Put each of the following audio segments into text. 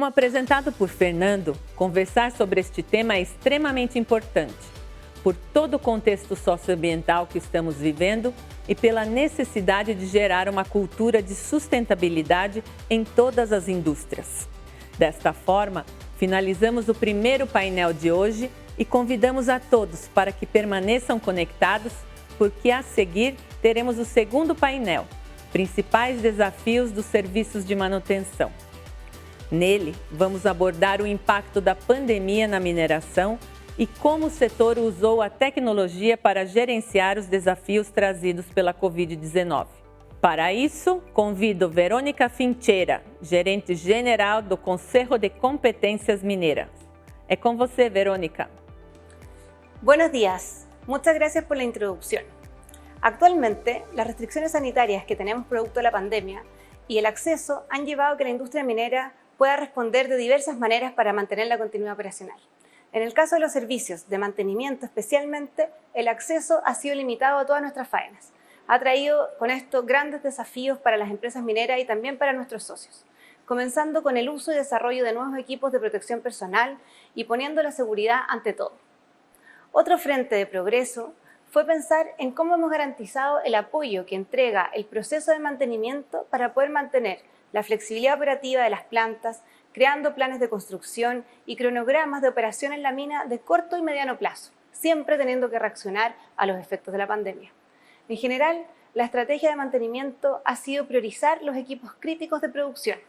apresentado por Fernando, conversar sobre este tema é extremamente importante, por todo o contexto socioambiental que estamos vivendo e pela necessidade de gerar uma cultura de sustentabilidade em todas as indústrias. Desta forma, finalizamos o primeiro painel de hoje e convidamos a todos para que permaneçam conectados, porque a seguir teremos o segundo painel, Principais Desafios dos Serviços de Manutenção. Nele, vamos abordar o impacto da pandemia na mineração e como o setor usou a tecnologia para gerenciar os desafios trazidos pela Covid-19. Para isso, convido Verônica Fincheira, gerente general do Conselho de Competências Mineras. É com você, Verônica. Buenos días. Muchas gracias por la introducción. Actualmente, las restricciones sanitarias que tenemos producto de la pandemia y el acceso han llevado a que la industria minera pueda responder de diversas maneras para mantener la continuidad operacional. En el caso de los servicios de mantenimiento especialmente, el acceso ha sido limitado a todas nuestras faenas. Ha traído con esto grandes desafíos para las empresas mineras y también para nuestros socios, comenzando con el uso y desarrollo de nuevos equipos de protección personal y poniendo la seguridad ante todo. Otro frente de progreso fue pensar en cómo hemos garantizado el apoyo que entrega el proceso de mantenimiento para poder mantener la flexibilidad operativa de las plantas, creando planes de construcción y cronogramas de operación en la mina de corto y mediano plazo, siempre teniendo que reaccionar a los efectos de la pandemia. En general, la estrategia de mantenimiento ha sido priorizar los equipos críticos de producción,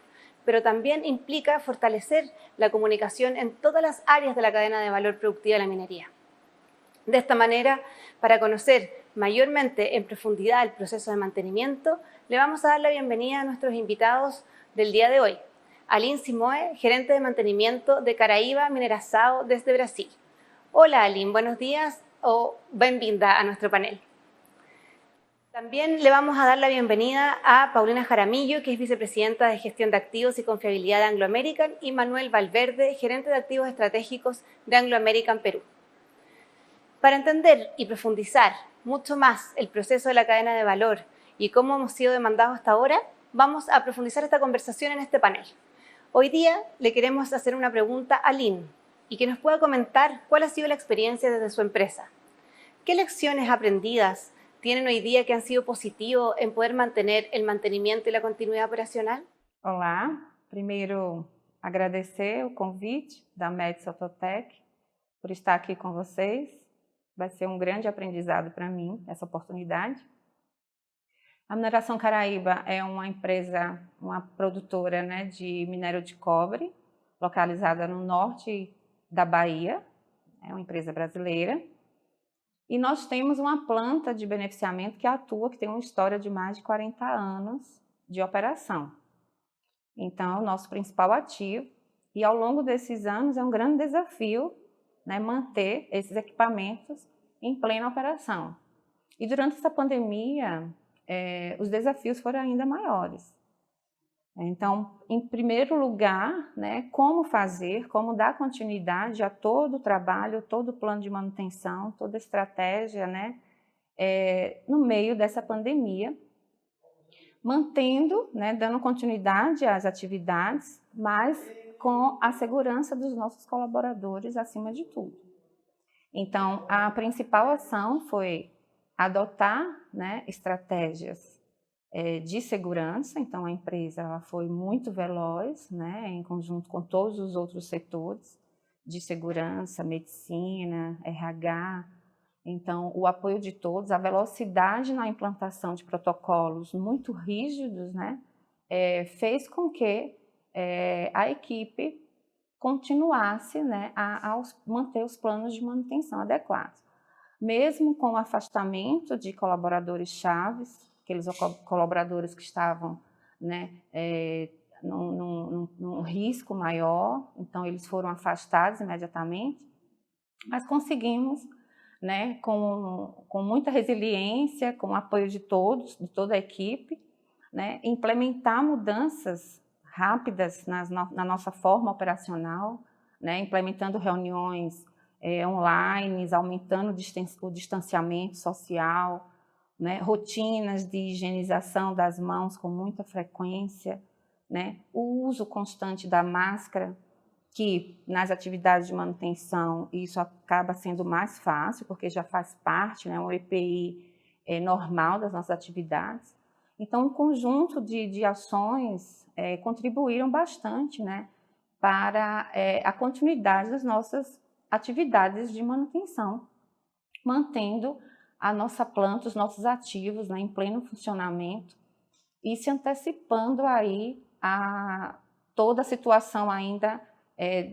pero también implica fortalecer la comunicación en todas las áreas de la cadena de valor productiva de la minería. De esta manera, para conocer mayormente en profundidad el proceso de mantenimiento, le vamos a dar la bienvenida a nuestros invitados del día de hoy. Aline Simoe, gerente de mantenimiento de Caraíba Mineração desde Brasil. Hola Aline, buenos días o bem-vinda a nuestro panel. También le vamos a dar la bienvenida a Paulina Jaramillo, que es vicepresidenta de Gestión de Activos y Confiabilidad de Anglo American, y Manuel Valverde, gerente de Activos Estratégicos de Anglo American Perú. Para entender y profundizar mucho más el proceso de la cadena de valor y cómo hemos sido demandados hasta ahora, vamos a profundizar esta conversación en este panel. Hoy día le queremos hacer una pregunta a Aline y que nos pueda comentar cuál ha sido la experiencia desde su empresa. ¿Qué lecciones aprendidas tienen hoy día que han sido positivos en poder mantener el mantenimiento y la continuidad operacional? Olá, primeiro agradecer o convite da Médici Autotec por estar aqui com vocês. Vai ser grande aprendizado para mim essa oportunidade. A Mineração Caraíba é uma empresa, uma produtora, né, de minério de cobre, localizada no norte da Bahia, é uma empresa brasileira. E nós temos uma planta de beneficiamento que atua, que tem uma história de mais de 40 anos de operação. Então, é o nosso principal ativo. E ao longo desses anos é um grande desafio, né, manter esses equipamentos em plena operação. E durante essa pandemia, os desafios foram ainda maiores. Então, em primeiro lugar, né, como fazer, como dar continuidade a todo o trabalho, todo o plano de manutenção, toda a estratégia, né, no meio dessa pandemia, mantendo, né, dando continuidade às atividades, mas com a segurança dos nossos colaboradores acima de tudo. Então, a principal ação foi adotar, né, estratégias de segurança. Então, a empresa ela foi muito veloz, né, em conjunto com todos os outros setores de segurança, medicina, RH. Então, o apoio de todos, a velocidade na implantação de protocolos muito rígidos, né, fez com que a equipe continuasse, né, a manter os planos de manutenção adequados. Mesmo com o afastamento de colaboradores chaves, aqueles colaboradores que estavam, né, num risco maior, então eles foram afastados imediatamente, mas conseguimos, né, com muita resiliência, com o apoio de todos, de toda a equipe, né, implementar mudanças rápidas na nossa forma operacional, né, implementando reuniões online, aumentando o distanciamento social, né, rotinas de higienização das mãos com muita frequência, né? O uso constante da máscara, que nas atividades de manutenção isso acaba sendo mais fácil, porque já faz parte, né, um EPI normal das nossas atividades. Então, um conjunto de ações contribuíram bastante, né, para a continuidade das nossas atividades de manutenção, mantendo a nossa planta, os nossos ativos, né, em pleno funcionamento e se antecipando aí a toda a situação ainda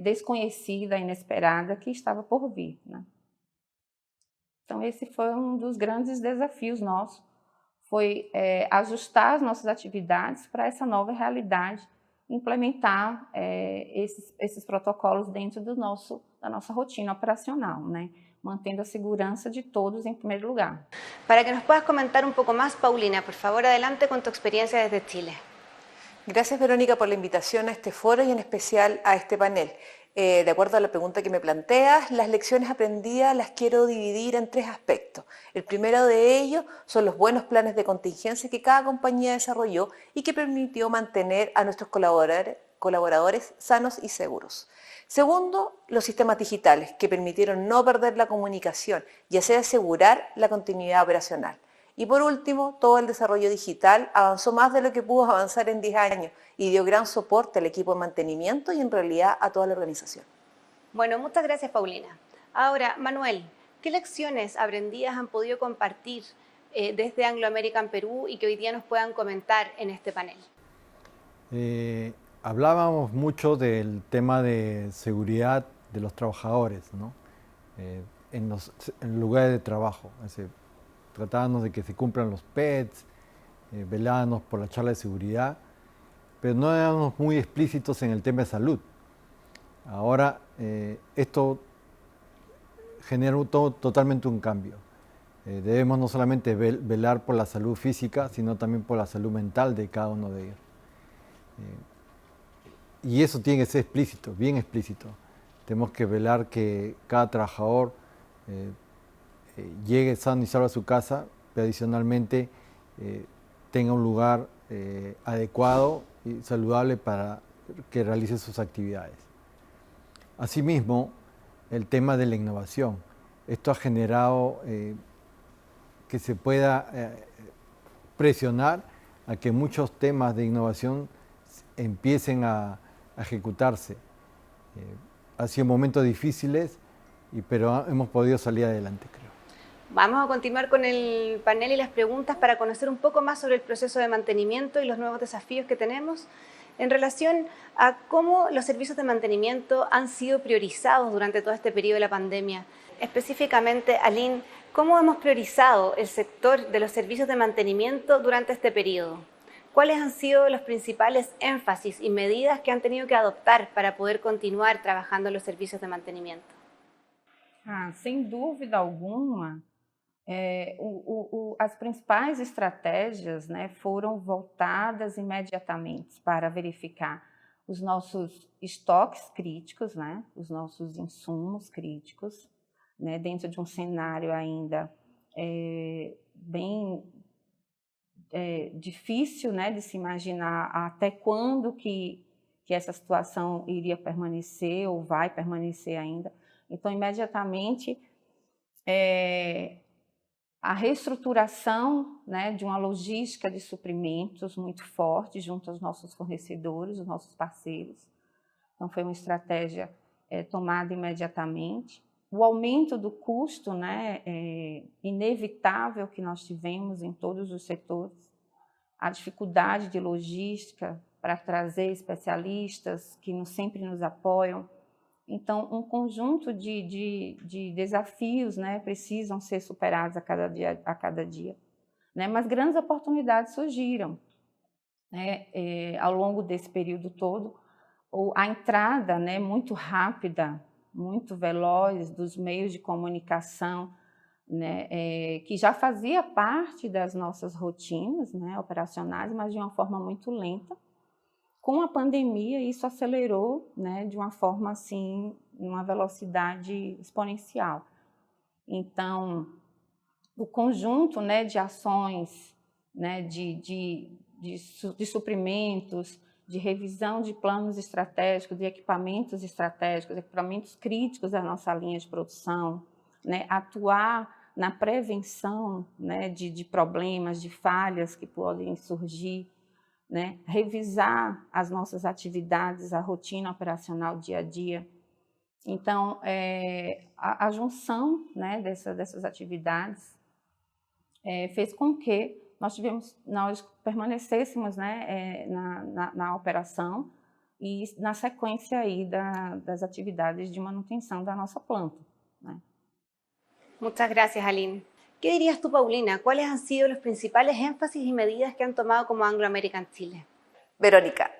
desconhecida, inesperada, que estava por vir, né? Então, esse foi um dos grandes desafios nossos, foi ajustar as nossas atividades para essa nova realidade, implementar esses protocolos dentro da nossa rotina operacional, né? Mantendo a segurança de todos em primeiro lugar. Para que nos puedas comentar un poco más, Paulina, por favor, adelante con tu experiencia desde Chile. Gracias, Verónica, por la invitación a este foro y en especial a este panel. De acuerdo a la pregunta que me planteas, las lecciones aprendidas las quiero dividir en 3 aspectos. El primero de ellos son los buenos planes de contingencia que cada compañía desarrolló y que permitió mantener a nuestros colaboradores sanos y seguros. Segundo, los sistemas digitales que permitieron no perder la comunicación y así asegurar la continuidad operacional. Y por último, todo el desarrollo digital avanzó más de lo que pudo avanzar en 10 años y dio gran soporte al equipo de mantenimiento y en realidad a toda la organización. Bueno, muchas gracias, Paulina. Ahora, Manuel, ¿qué lecciones aprendidas han podido compartir desde Anglo American Perú y que hoy día nos puedan comentar en este panel? Hablábamos mucho del tema de seguridad de los trabajadores, ¿no? En lugares de trabajo. Tratábamos de que se cumplan los PETs, velábamos por la charla de seguridad, pero no éramos muy explícitos en el tema de salud. Ahora esto genera totalmente un cambio. Debemos no solamente velar por la salud física, sino también por la salud mental de cada uno de ellos. Y eso tiene que ser explícito, bien explícito. Tenemos que velar que cada trabajador llegue sano y salvo a su casa, pero adicionalmente tenga un lugar adecuado y saludable para que realice sus actividades. Asimismo, el tema de la innovación. Esto ha generado que se pueda presionar a que muchos temas de innovación empiecen a ejecutarse. Han sido momentos difíciles, pero hemos podido salir adelante, creo. Vamos a continuar con el panel y las preguntas para conocer un poco más sobre el proceso de mantenimiento y los nuevos desafíos que tenemos en relación a cómo los servicios de mantenimiento han sido priorizados durante todo este periodo de la pandemia. Específicamente, Aline, ¿cómo hemos priorizado el sector de los servicios de mantenimiento durante este periodo? ¿Cuáles han sido los principales énfasis y medidas que han tenido que adoptar para poder continuar trabajando en los servicios de mantenimiento? Sem dúvida alguma, as principais estratégias, né, foram voltadas imediatamente para verificar os nossos estoques críticos, né, os nossos insumos críticos, né, dentro de um cenário ainda bem difícil, né, de se imaginar até quando que essa situação iria permanecer ou vai permanecer ainda. Então, imediatamente, a reestruturação, né, de uma logística de suprimentos muito forte junto aos nossos fornecedores, os nossos parceiros. Então, foi uma estratégia tomada imediatamente. O aumento do custo, né, inevitável que nós tivemos em todos os setores, a dificuldade de logística para trazer especialistas que sempre nos apoiam. Então, um conjunto de desafios, né, precisam ser superados a cada dia, né, mas grandes oportunidades surgiram, né, ao longo desse período todo. A entrada, né, muito rápida, muito veloz dos meios de comunicação, né, que já fazia parte das nossas rotinas, né, operacionais, mas de uma forma muito lenta. Com a pandemia, isso acelerou, né, de uma forma assim, uma velocidade exponencial. Então, o conjunto, né, de ações, né, de suprimentos, de revisão de planos estratégicos, de equipamentos estratégicos, equipamentos críticos da nossa linha de produção, né? Atuar na prevenção, né, de problemas, de falhas que podem surgir, né? Revisar as nossas atividades, a rotina operacional dia a dia. Então, a junção, né, dessas atividades fez com que nós permanecêssemos, né, na operação e na sequência aí das atividades de manutenção da nossa planta, né? Muchas gracias, Aline. ¿Qué dirías tú, Paulina? ¿Cuáles han sido los principales énfasis y medidas que han tomado como Anglo American Chile? Verónica,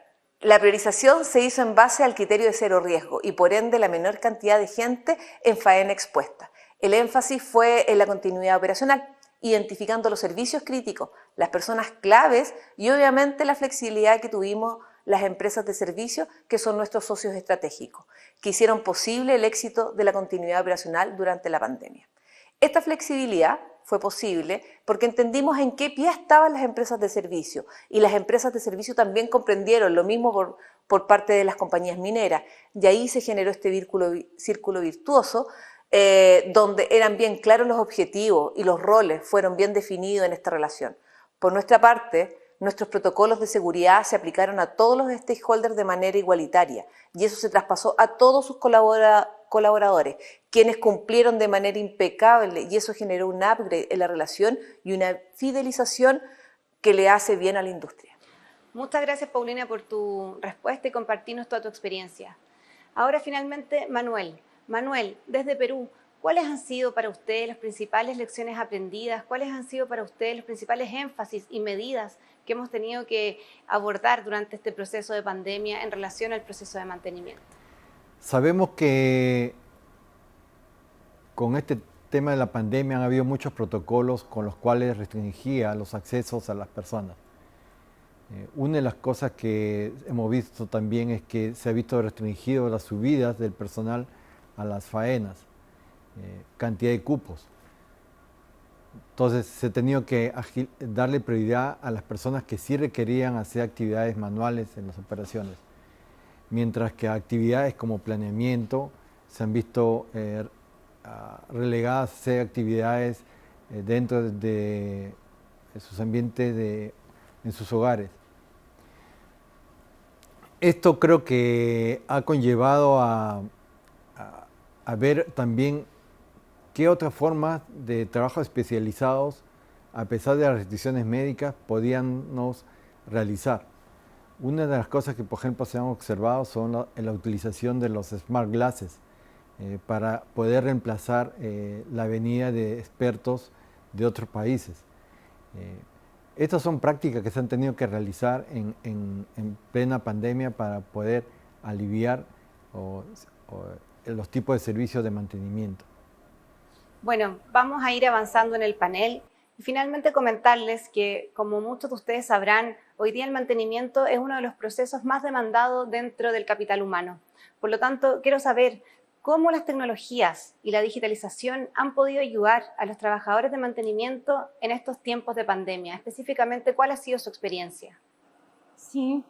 la priorización se hizo en base al criterio de cero riesgo y por ende la menor cantidad de gente en faena expuesta. El énfasis fue en la continuidad operacional, identificando los servicios críticos, las personas claves y obviamente la flexibilidad que tuvimos las empresas de servicio, que son nuestros socios estratégicos, que hicieron posible el éxito de la continuidad operacional durante la pandemia. Esta flexibilidad fue posible porque entendimos en qué pie estaban las empresas de servicio y las empresas de servicio también comprendieron lo mismo por parte de las compañías mineras y ahí se generó este círculo virtuoso donde eran bien claros los objetivos y los roles fueron bien definidos en esta relación. Por nuestra parte, nuestros protocolos de seguridad se aplicaron a todos los stakeholders de manera igualitaria y eso se traspasó a todos sus colaboradores, quienes cumplieron de manera impecable y eso generó un upgrade en la relación y una fidelización que le hace bien a la industria. Muchas gracias, Paulina, por tu respuesta y compartirnos toda tu experiencia. Ahora, finalmente, Manuel. Manuel, desde Perú, ¿cuáles han sido para ustedes las principales lecciones aprendidas? ¿Cuáles han sido para ustedes los principales énfasis y medidas que hemos tenido que abordar durante este proceso de pandemia en relación al proceso de mantenimiento? Sabemos que con este tema de la pandemia han habido muchos protocolos con los cuales restringía los accesos a las personas. Una de las cosas que hemos visto también es que se ha visto restringido las subidas del personal a las faenas, cantidad de cupos. Entonces se ha tenido que darle prioridad a las personas que sí requerían hacer actividades manuales en las operaciones, mientras que actividades como planeamiento se han visto relegadas a hacer actividades dentro de sus ambientes, en sus hogares. Esto creo que ha conllevado a ver también qué otras formas de trabajo especializados, a pesar de las restricciones médicas, podíamos realizar. Una de las cosas que, por ejemplo, se han observado son la utilización de los smart glasses para poder reemplazar la venida de expertos de otros países. Estas son prácticas que se han tenido que realizar en plena pandemia para poder aliviar los tipos de servicios de mantenimiento. Bueno, vamos a ir avanzando en el panel y finalmente comentarles que, como muchos de ustedes sabrán, hoy día el mantenimiento es uno de los procesos más demandados dentro del capital humano. Por lo tanto, quiero saber cómo las tecnologías y la digitalización han podido ayudar a los trabajadores de mantenimiento en estos tiempos de pandemia. Específicamente, ¿cuál ha sido su experiencia? Sim,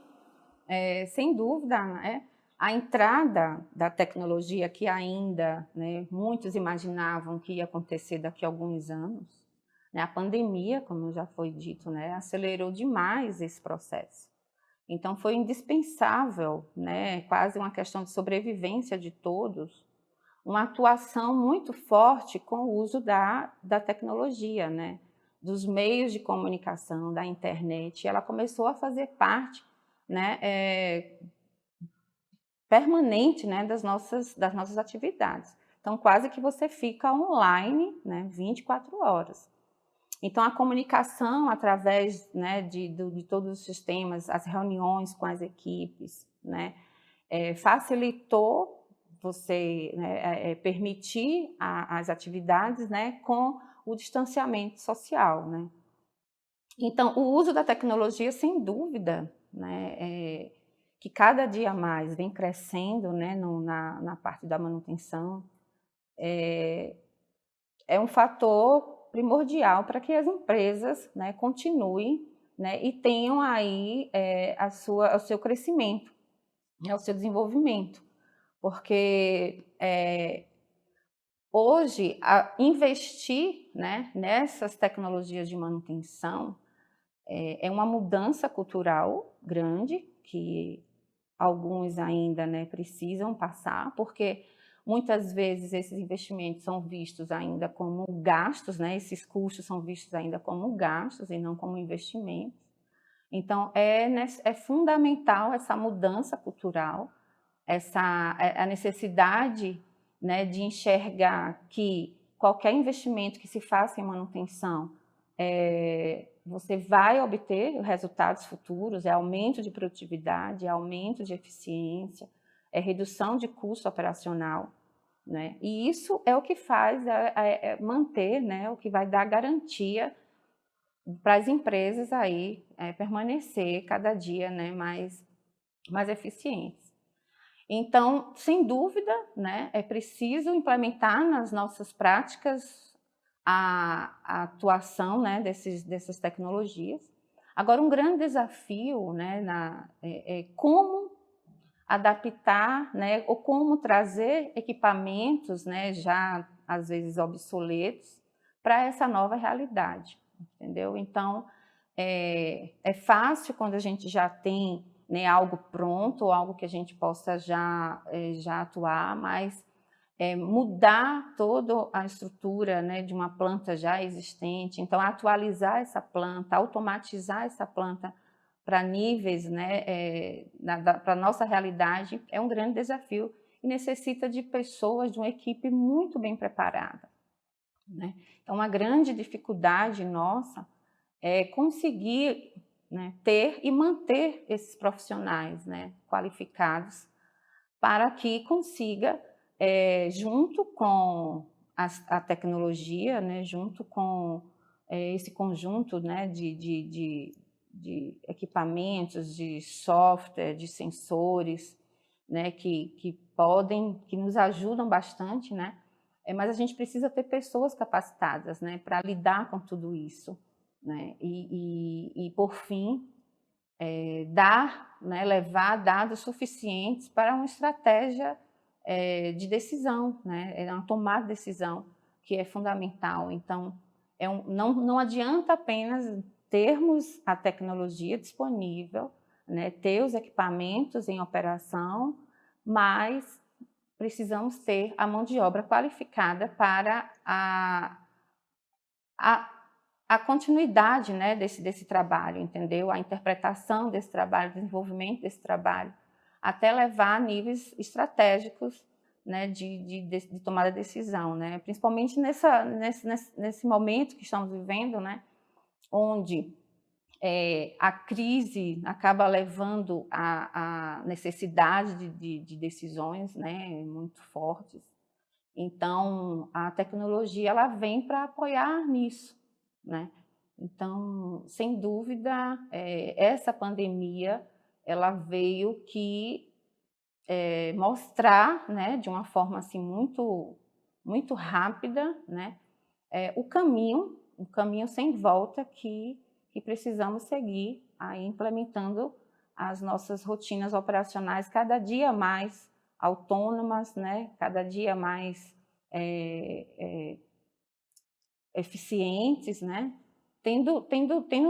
sem dúvida, né? A entrada da tecnologia que ainda, né, muitos imaginavam que ia acontecer daqui a alguns anos, né, a pandemia, como já foi dito, né, acelerou demais esse processo. Então foi indispensável, né, quase uma questão de sobrevivência de todos, uma atuação muito forte com o uso da tecnologia, né, dos meios de comunicação, da internet. Ela começou a fazer parte, né, permanente, né, das nossas atividades. Então, quase que você fica online, né, 24 horas. Então, a comunicação através, né, de todos os sistemas, as reuniões com as equipes, né, facilitou você, né, permitir as atividades, né, com o distanciamento social, né. Então, o uso da tecnologia, sem dúvida, né, que cada dia mais vem crescendo, né, na parte da manutenção, é um fator primordial para que as empresas, né, continuem né, e tenham aí o seu crescimento, né, o seu desenvolvimento, porque hoje investir, né, nessas tecnologias de manutenção é uma mudança cultural grande que alguns ainda, né, precisam passar, porque muitas vezes esses investimentos são vistos ainda como gastos, né, esses custos são vistos ainda como gastos e não como investimentos. Então, é fundamental essa mudança cultural, a necessidade, né, de enxergar que qualquer investimento que se faça em manutenção, você vai obter resultados futuros, aumento de produtividade, aumento de eficiência, redução de custo operacional, né? E isso é o que faz manter, né, o que vai dar garantia para as empresas aí permanecer cada dia, né, mais eficientes. Então, sem dúvida, né, é preciso implementar nas nossas práticas a atuação, né, dessas tecnologias. Agora, um grande desafio, né, é como adaptar, né, ou como trazer equipamentos, né, já às vezes obsoletos, para essa nova realidade, entendeu? Então, é fácil quando a gente já tem, né, algo pronto, ou algo que a gente possa já atuar, mas mudar toda a estrutura, né, de uma planta já existente, então atualizar essa planta, automatizar essa planta para níveis, né, para a nossa realidade, é um grande desafio e necessita de pessoas, de uma equipe muito bem preparada, né? Então, uma grande dificuldade nossa é conseguir, né, ter e manter esses profissionais, né, qualificados para que consiga, junto com a tecnologia, né, junto com esse conjunto, né, de equipamentos, de software, de sensores, né, que nos ajudam bastante, né, mas a gente precisa ter pessoas capacitadas, né, para lidar com tudo isso, né, e por fim, levar dados suficientes para uma estratégia de decisão, né, uma tomada de decisão que é fundamental. Então, não adianta apenas termos a tecnologia disponível, né, ter os equipamentos em operação, mas precisamos ter a mão de obra qualificada para a continuidade, né, desse trabalho, entendeu? A interpretação desse trabalho, o desenvolvimento desse trabalho, até levar a níveis estratégicos, né, de tomada de decisão, né? Principalmente nesse momento que estamos vivendo, né, onde a crise acaba levando a necessidade de decisões, né, muito fortes. Então, a tecnologia ela vem para apoiar nisso, né? Então, sem dúvida, essa pandemia ela veio mostrar, né, de uma forma assim muito rápida, né, o caminho sem volta que precisamos seguir aí implementando as nossas rotinas operacionais cada dia mais autônomas, né, cada dia mais eficientes, né, tendo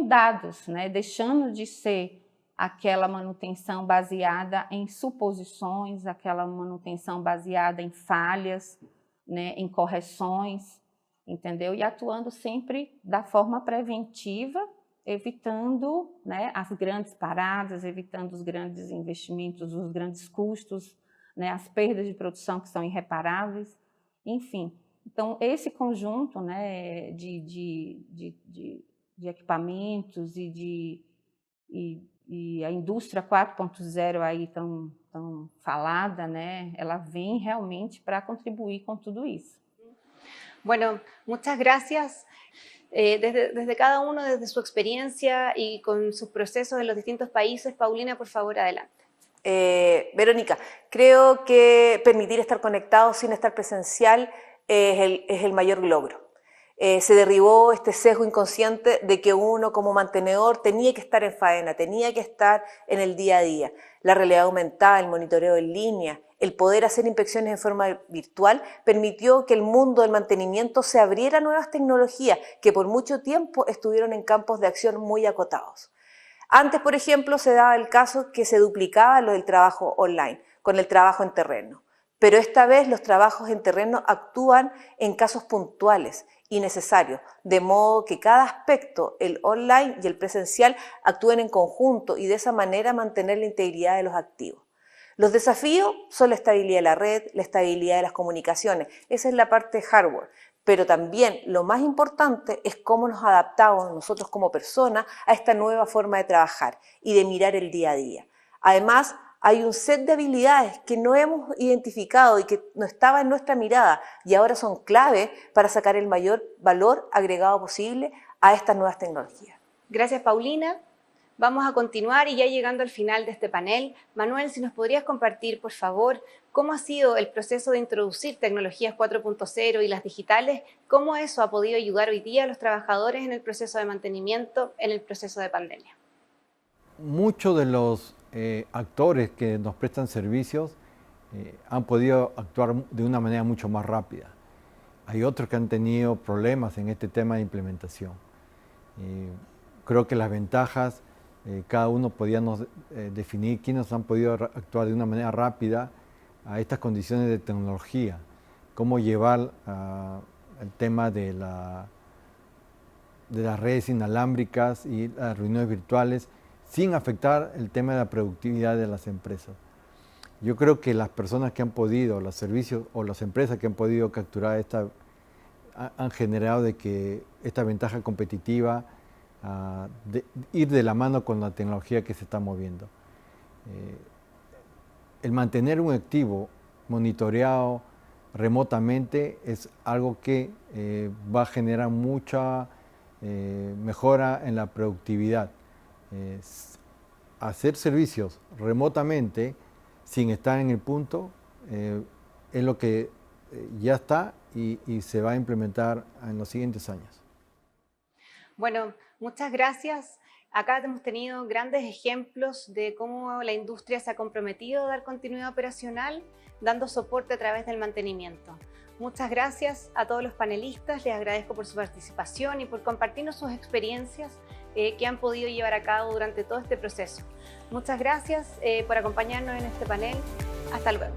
dados, né, deixando de ser aquela manutenção baseada em suposições, aquela manutenção baseada em falhas, né, em correções, entendeu? E atuando sempre da forma preventiva, evitando, né, as grandes paradas, evitando os grandes investimentos, os grandes custos, né, as perdas de produção que são irreparáveis, enfim. Então, esse conjunto, né, de equipamentos e a indústria 4.0 aí tão falada, né, ela vem realmente para contribuir com tudo isso. Bueno, muchas gracias. Desde cada uno, desde su experiencia y con sus procesos en los distintos países, Paulina, por favor, adelante. Verónica, creo que permitir estar conectados sin estar presencial es el mayor logro. Se derribó este sesgo inconsciente de que uno como mantenedor tenía que estar en faena, tenía que estar en el día a día. La realidad aumentada, el monitoreo en línea, el poder hacer inspecciones en forma virtual permitió que el mundo del mantenimiento se abriera a nuevas tecnologías que por mucho tiempo estuvieron en campos de acción muy acotados. Antes, por ejemplo, se daba el caso que se duplicaba lo del trabajo online con el trabajo en terreno. Pero esta vez los trabajos en terreno actúan en casos puntuales y necesarios, de modo que cada aspecto, el online y el presencial, actúen en conjunto y de esa manera mantener la integridad de los activos. Los desafíos son la estabilidad de la red, la estabilidad de las comunicaciones, esa es la parte hardware, pero también lo más importante es cómo nos adaptamos nosotros como personas a esta nueva forma de trabajar y de mirar el día a día. Además, hay un set de habilidades que no hemos identificado y que no estaba en nuestra mirada y ahora son clave para sacar el mayor valor agregado posible a estas nuevas tecnologías. Gracias, Paulina. Vamos a continuar y ya llegando al final de este panel, Manuel, si nos podrías compartir, por favor, cómo ha sido el proceso de introducir tecnologías 4.0 y las digitales, cómo eso ha podido ayudar hoy día a los trabajadores en el proceso de mantenimiento, en el proceso de pandemia. Muchos de los actores que nos prestan servicios han podido actuar de una manera mucho más rápida. Hay otros que han tenido problemas en este tema de implementación. Creo que las ventajas, cada uno podíamos definir quiénes han podido actuar de una manera rápida a estas condiciones de tecnología, cómo llevar el tema de las redes inalámbricas y las reuniones virtuales sin afectar el tema de la productividad de las empresas. Yo creo que las personas que han podido, los servicios o las empresas que han podido capturar han generado de que esta ventaja competitiva ir de la mano con la tecnología que se está moviendo. El mantener un activo monitoreado remotamente es algo que va a generar mucha mejora en la productividad. Hacer servicios remotamente sin estar en el punto es lo que ya está y se va a implementar en los siguientes años. Bueno, muchas gracias. Acá hemos tenido grandes ejemplos de cómo la industria se ha comprometido a dar continuidad operacional, dando soporte a través del mantenimiento. Muchas gracias a todos los panelistas, les agradezco por su participación y por compartirnos sus experiencias que han podido llevar a cabo durante todo este proceso. Muchas gracias por acompañarnos en este panel. Hasta luego.